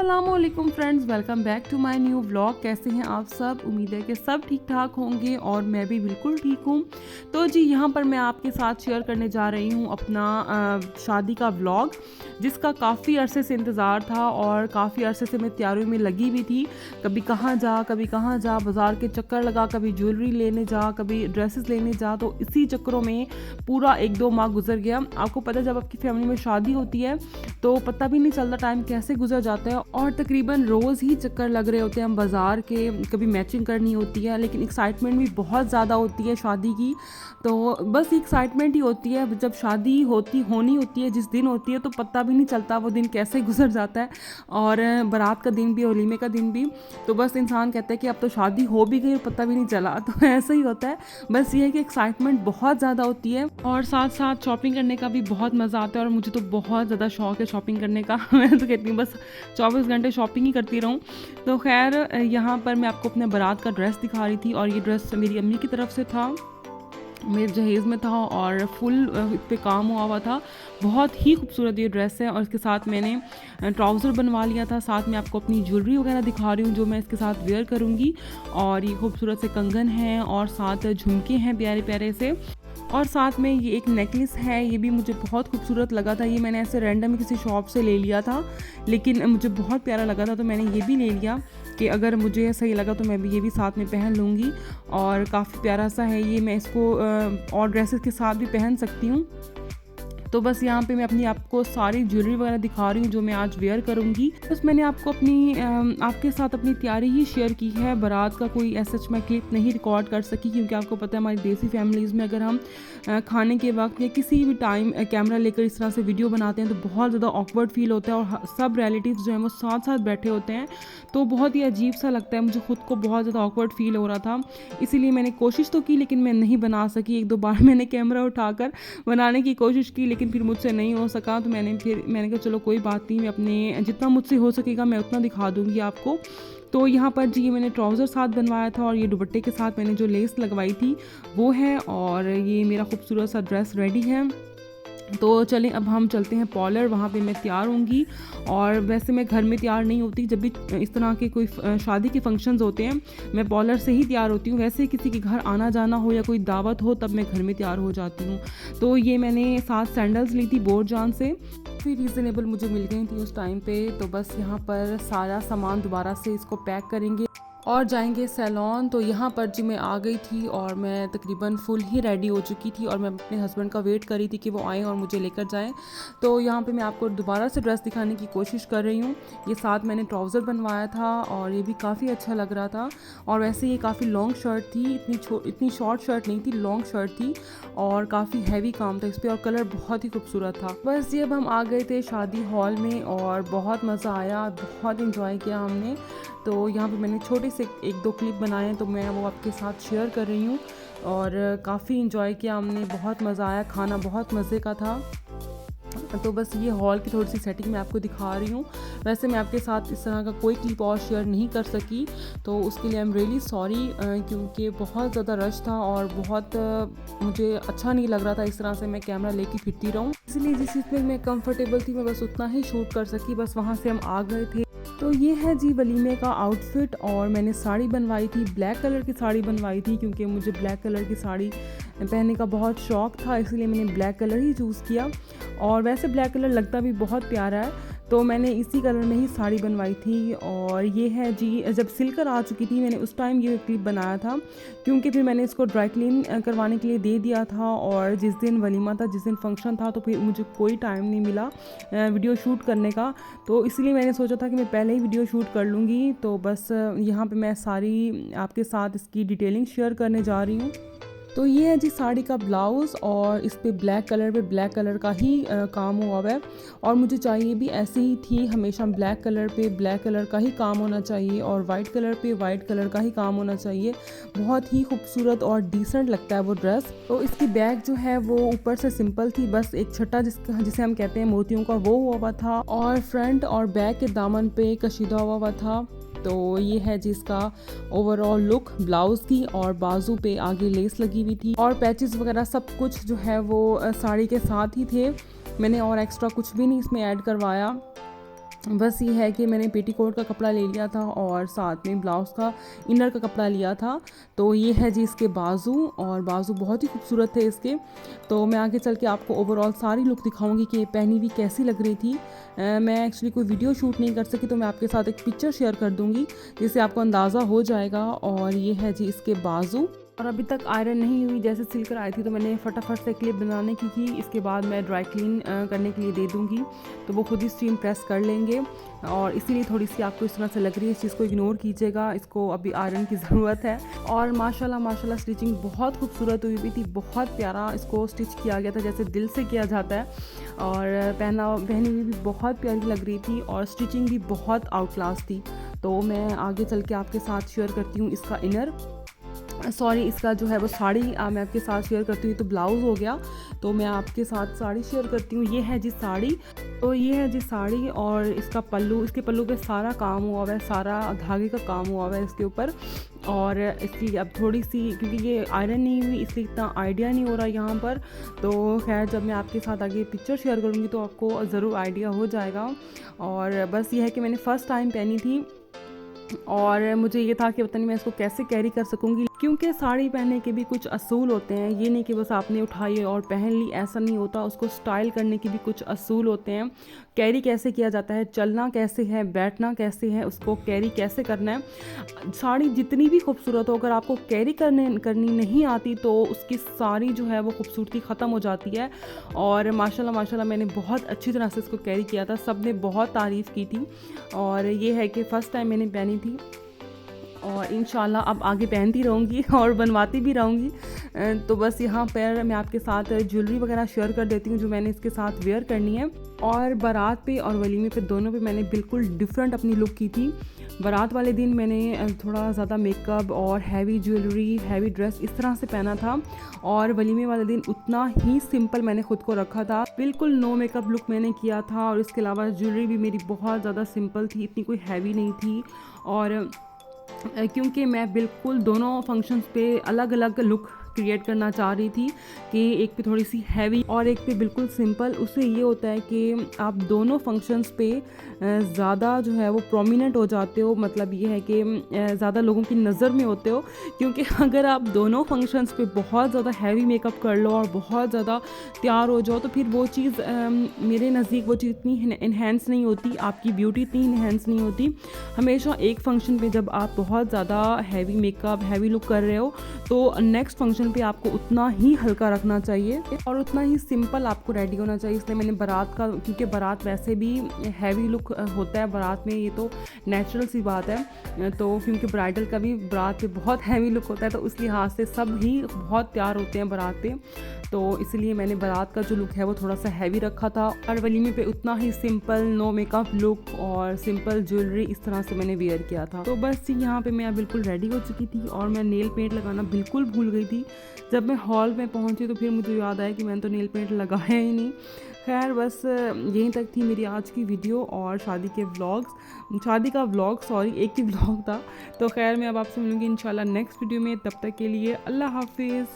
अस्सलामुअलैकुम friends, welcome back to my new vlog. कैसे हैं आप सब? उम्मीद है कि सब ठीक ठाक होंगे और मैं भी बिल्कुल ठीक हूँ। तो जी यहाँ पर मैं आपके साथ शेयर करने जा रही हूँ अपना शादी का व्लॉग, जिसका काफ़ी अरसे से इंतज़ार था और काफ़ी अरसे से मैं तैयारियों में लगी हुई थी। कभी कहाँ जा, बाज़ार के चक्कर लगा, कभी ज्वेलरी लेने जा, कभी ड्रेसेस लेने जा। तो इसी चक्करों में पूरा 1-2 माह गुजर गया। आपको पता है जब आपकी फैमिली में शादी होती है तो पता भी नहीं चलता टाइम कैसे गुजर जाता है और तकरीबन रोज़ ही चक्कर लग रहे होते हैं हम बाज़ार के। कभी मैचिंग करनी होती है, लेकिन एक्साइटमेंट भी बहुत ज़्यादा होती है शादी की। तो बस एक्साइटमेंट ही होती है। जब शादी होनी होती है, जिस दिन होती है, तो पता भी नहीं चलता वो दिन कैसे गुजर जाता है, और बारात का दिन भी, वलीमे का दिन भी। तो बस इंसान कहता है कि अब तो शादी हो भी गई और पता भी नहीं चला। तो ऐसा ही होता है। बस ये है कि एक्साइटमेंट बहुत ज़्यादा होती है और साथ साथ शॉपिंग करने का भी बहुत मज़ा आता है। और मुझे तो बहुत ज़्यादा शौक है शॉपिंग करने का। मैं तो कहती हूँ बस 24 घंटे शॉपिंग ही करती रहूँ। तो खैर यहाँ पर मैं आपको अपने बारात का ड्रेस दिखा रही थी और ये ड्रेस मेरी अम्मी की तरफ से था, मेरे जहेज़ में था और फुल इस पर काम हुआ था। बहुत ही खूबसूरत ये ड्रेस है और इसके साथ मैंने ट्राउज़र बनवा लिया था। साथ में आपको अपनी ज्वेलरी वगैरह दिखा रही हूँ जो मैं इसके साथ वेयर करूँगी। और ये खूबसूरत से कंगन हैं और साथ झुमके हैं प्यारे प्यारे से, और साथ में ये एक नेकलेस है। ये भी मुझे बहुत खूबसूरत लगा था। ये मैंने ऐसे रैंडम किसी शॉप से ले लिया था, लेकिन मुझे बहुत प्यारा लगा था तो मैंने ये भी ले लिया कि अगर मुझे सही लगा तो मैं भी ये भी साथ में पहन लूँगी। और काफ़ी प्यारा सा है ये, मैं इसको और ड्रेसेस के साथ भी पहन सकती हूँ। तो बस यहाँ पे मैं अपनी आपको सारी ज्वेलरी वगैरह दिखा रही हूँ जो मैं आज वेयर करूँगी। बस मैंने आपको आपके साथ अपनी तैयारी ही शेयर की है। बारात का कोई ऐसा मैं क्लिप नहीं रिकॉर्ड कर सकी, क्योंकि आपको पता है हमारी देसी फैमिलीज़ में अगर हम खाने के वक्त या किसी भी टाइम कैमरा लेकर इस तरह से वीडियो बनाते हैं तो बहुत ज़्यादा ऑकवर्ड फील होता है और सब रिलेटिव्स जो हैं वो साथ साथ बैठे होते हैं, तो बहुत ही अजीब सा लगता है। मुझे खुद को बहुत ज़्यादा ऑकवर्ड फील हो रहा था, इसीलिए मैंने कोशिश तो की लेकिन मैं नहीं बना सकी। 1-2 बार मैंने कैमरा उठाकर बनाने की कोशिश की लेकिन फिर मुझसे नहीं हो सका। तो मैंने कहा चलो कोई बात नहीं, मैं अपने जितना मुझसे हो सकेगा मैं उतना दिखा दूँगी आपको। तो यहाँ पर जी मैंने ट्राउज़र साथ बनवाया था और ये दुपट्टे के साथ मैंने जो लेस लगवाई थी वो है, और ये मेरा खूबसूरत सा ड्रेस रेडी है। तो चलें अब हम चलते हैं पार्लर, वहाँ पे मैं तैयार होंगी। और वैसे मैं घर में तैयार नहीं होती, जब भी इस तरह के कोई शादी के फंक्शंस होते हैं मैं पार्लर से ही तैयार होती हूँ। वैसे किसी के घर आना जाना हो या कोई दावत हो तब मैं घर में तैयार हो जाती हूँ। तो ये मैंने 7 सैंडल्स ली थी बोर जान से, काफ़ी रीज़नेबल मुझे मिल गई थी उस टाइम पे। तो बस यहाँ पर सारा सामान दोबारा से इसको पैक करेंगे और जाएंगे सैलून। तो यहाँ पर जी मैं आ गई थी और मैं तकरीबन फुल ही रेडी हो चुकी थी और मैं अपने हस्बैंड का वेट कर रही थी कि वो आएँ और मुझे लेकर जाएं। तो यहाँ पे मैं आपको दोबारा से ड्रेस दिखाने की कोशिश कर रही हूँ। ये साथ मैंने ट्राउज़र बनवाया था और ये भी काफ़ी अच्छा लग रहा था। और वैसे ये काफ़ी लॉन्ग शर्ट थी, इतनी शॉर्ट शर्ट नहीं थी, लॉन्ग शर्ट थी और काफ़ी हैवी काम था इस पर और कलर बहुत ही खूबसूरत था। बस ये अब हम आ गए थे शादी हॉल में और बहुत मज़ा आया, बहुत इंजॉय किया हमने। तो यहाँ पे मैंने छोटे से 1-2 क्लिप बनाए हैं तो मैं वो आपके साथ शेयर कर रही हूँ। और काफ़ी इंजॉय किया हमने, बहुत मज़ा आया, खाना बहुत मज़े का था। तो बस ये हॉल की थोड़ी सी सेटिंग मैं आपको दिखा रही हूँ। वैसे मैं आपके साथ इस तरह का कोई क्लिप और शेयर नहीं कर सकी, तो उसके लिए आई एम रियली सॉरी, क्योंकि बहुत ज़्यादा रश था और बहुत मुझे अच्छा नहीं लग रहा था इस तरह से मैं कैमरा लेके फिरती रहूँ। इसलिए जिस चीज़ में मैं कंफर्टेबल थी मैं बस उतना ही शूट कर सकी। बस वहाँ से हम आ गए थे। तो ये है जी वलीमे का आउटफिट और मैंने साड़ी बनवाई थी, ब्लैक कलर की साड़ी बनवाई थी क्योंकि मुझे ब्लैक कलर की साड़ी पहनने का बहुत शौक़ था, इसलिए मैंने ब्लैक कलर ही चूज़ किया। और वैसे ब्लैक कलर लगता भी बहुत प्यारा है, तो मैंने इसी कलर में ही साड़ी बनवाई थी। और ये है जी, जब सिलकर आ चुकी थी मैंने उस टाइम ये क्लिप बनाया था, क्योंकि फिर मैंने इसको ड्राई क्लीन करवाने के लिए दे दिया था। और जिस दिन वलीमा था, जिस दिन फंक्शन था, तो फिर मुझे कोई टाइम नहीं मिला वीडियो शूट करने का, तो इसलिए मैंने सोचा था कि मैं पहले ही वीडियो शूट कर लूँगी। तो बस यहाँ पे मैं सारी आपके साथ इसकी डिटेलिंग शेयर करने जा रही हूँ। तो ये है जी साड़ी का ब्लाउज़ और इस पे ब्लैक कलर का ही काम हुआ है। और मुझे चाहिए भी ऐसे ही थी, हमेशा ब्लैक कलर पे ब्लैक कलर का ही काम होना चाहिए और वाइट कलर पे वाइट कलर का ही काम होना चाहिए। बहुत ही खूबसूरत और डिसेंट लगता है वो ड्रेस। तो इसकी बैग जो है वो ऊपर से सिंपल थी, बस एक छट्टा जिसे हम कहते हैं मोतियों का वो हुआ था, और फ्रंट और बैक के दामन पे कशीदा हुआ था। तो ये है जिसका ओवरऑल लुक ब्लाउज़ की, और बाजू पे आगे लेस लगी हुई थी और पैचेस वगैरह सब कुछ जो है वो साड़ी के साथ ही थे। मैंने और एक्स्ट्रा कुछ भी नहीं इसमें ऐड करवाया। बस ये है कि मैंने पेटीकोट का कपड़ा ले लिया था और साथ में ब्लाउज़ का इनर का कपड़ा लिया था। तो ये है जी इसके बाजू, और बाजू बहुत ही खूबसूरत थे इसके। तो मैं आगे चल के आपको ओवरऑल सारी लुक दिखाऊंगी कि ये पहनी हुई कैसी लग रही थी। मैं एक्चुअली कोई वीडियो शूट नहीं कर सकी, तो मैं आपके साथ एक पिक्चर शेयर कर दूँगी जिससे आपको अंदाज़ा हो जाएगा। और ये है जी इसके बाजू, और अभी तक आयरन नहीं हुई, जैसे सिल कर आई थी तो मैंने फटाफट से क्लिप बनाने की थी। इसके बाद मैं ड्राई क्लीन करने के लिए दे दूँगी, तो वो खुद ही स्टीम प्रेस कर लेंगे। और इसीलिए थोड़ी सी आपको इस तरह से लग रही है, इस चीज़ को इग्नोर कीजिएगा, इसको अभी आयरन की ज़रूरत है। और माशाल्लाह माशाल्लाह स्टिचिंग बहुत खूबसूरत हुई थी, बहुत प्यारा इसको स्टिच किया गया था जैसे दिल से किया जाता है। और पहनी हुई भी बहुत प्यारी लग रही थी, और स्टिचिंग भी बहुत आउट क्लास थी। तो मैं आगे चल के आपके साथ शेयर करती हूँ इसका इनर, सॉरी इसका जो है वो साड़ी मैं आपके साथ शेयर करती हूँ। तो ब्लाउज़ हो गया, तो मैं आपके साथ साड़ी शेयर करती हूँ। ये है जी साड़ी, तो ये है जी साड़ी, और इसका पल्लू, इसके पल्लू पे सारा काम हुआ हुआ है, सारा धागे का काम हुआ हुआ है इसके ऊपर। और इसकी अब थोड़ी सी, क्योंकि ये आयरन नहीं हुई इसलिए इतना आइडिया नहीं हो रहा यहाँ पर। तो खैर जब मैं आपके साथ आगे पिक्चर शेयर करूँगी तो आपको ज़रूर आइडिया हो जाएगा। और बस ये है कि मैंने फ़र्स्ट टाइम पहनी थी, और मुझे ये था कि पता नहीं मैं इसको कैसे कैरी कर सकूँगी, क्योंकि साड़ी पहनने के भी कुछ असूल होते हैं। ये नहीं कि बस आपने उठाई और पहन ली, ऐसा नहीं होता। उसको स्टाइल करने के भी कुछ असूल होते हैं। कैरी कैसे किया जाता है, चलना कैसे है, बैठना कैसे है, उसको कैरी कैसे करना है। साड़ी जितनी भी खूबसूरत हो, अगर आपको कैरी करनी नहीं आती तो उसकी सारी जो है वो खूबसूरती ख़त्म हो जाती है। और माशाल्लाह माशाल्लाह मैंने बहुत अच्छी तरह से इसको कैरी किया था, सब ने बहुत तारीफ़ की थी। और ये है कि फ़र्स्ट टाइम मैंने पहनी थी, और इंशाल्लाह अब आगे पहनती रहूँगी और बनवाती भी रहूँगी। तो बस यहाँ पर मैं आपके साथ ज्वेलरी वगैरह शेयर कर देती हूँ जो मैंने इसके साथ वेयर करनी है। और बारात पे और वलीमे पे दोनों पे मैंने बिल्कुल डिफरेंट अपनी लुक की थी। बारात वाले दिन मैंने थोड़ा ज़्यादा मेकअप और हैवी ज्वेलरी, हैवी ड्रेस इस तरह से पहना था, और वलीमे वाले दिन उतना ही सिंपल मैंने ख़ुद को रखा था, बिल्कुल नो मेकअप लुक मैंने किया था। और इसके अलावा ज्वेलरी भी मेरी बहुत ज़्यादा सिंपल थी, इतनी कोई हैवी नहीं थी। और क्योंकि मैं बिल्कुल दोनों फंक्शंस पे अलग अलग लुक क्रिएट करना चाह रही थी कि एक पे थोड़ी सी हैवी और एक पे बिल्कुल सिंपल। उससे ये होता है कि आप दोनों फंक्शंस पे ज़्यादा जो है वो प्रोमिनेंट हो जाते हो, मतलब ये है कि ज़्यादा लोगों की नज़र में होते हो। क्योंकि अगर आप दोनों फंक्शंस पे बहुत ज़्यादा हैवी मेकअप कर लो और बहुत ज़्यादा तैयार हो जाओ, तो फिर वो चीज़ मेरे नज़दीक वो चीज़ इतनी इन्हेंस नहीं होती, आपकी ब्यूटी इतनी इन्हेंस नहीं होती। हमेशा एक फंक्शन पे जब आप बहुत ज़्यादा हैवी मेकअप, हैवी लुक कर रहे हो, तो नेक्स्ट फंक्शन पे आपको उतना ही हल्का रखना चाहिए और उतना ही सिंपल आपको रेडी होना चाहिए। इसलिए मैंने बारात का, क्योंकि बारात वैसे भी हैवी लुक होता है बारात में, ये तो नेचुरल सी बात है। तो क्योंकि ब्राइडल का भी बारात पे बहुत हैवी लुक होता है, तो उस लिहाज से सब ही बहुत तैयार होते हैं बारात पे। तो इसलिए मैंने बारात का जो लुक है वो थोड़ा सा हैवी रखा था, और वलीमे पे उतना ही सिंपल नो मेकअप लुक और सिंपल ज्वेलरी इस तरह से मैंने वेयर किया था। तो बस यहाँ पे मैं बिल्कुल रेडी हो चुकी थी, और मैं नेल पेंट लगाना बिल्कुल भूल गई थी। जब मैं हॉल में पहुँची तो फिर मुझे याद आया कि मैंने तो नेल पेंट लगाया ही नहीं। खैर बस यहीं तक थी मेरी आज की वीडियो और शादी का व्लॉग, सॉरी एक ही व्लॉग था। तो खैर मैं अब आपसे मिलूँगी इंशाल्लाह नेक्स्ट वीडियो में, तब तक के लिए अल्लाह हाफिज़।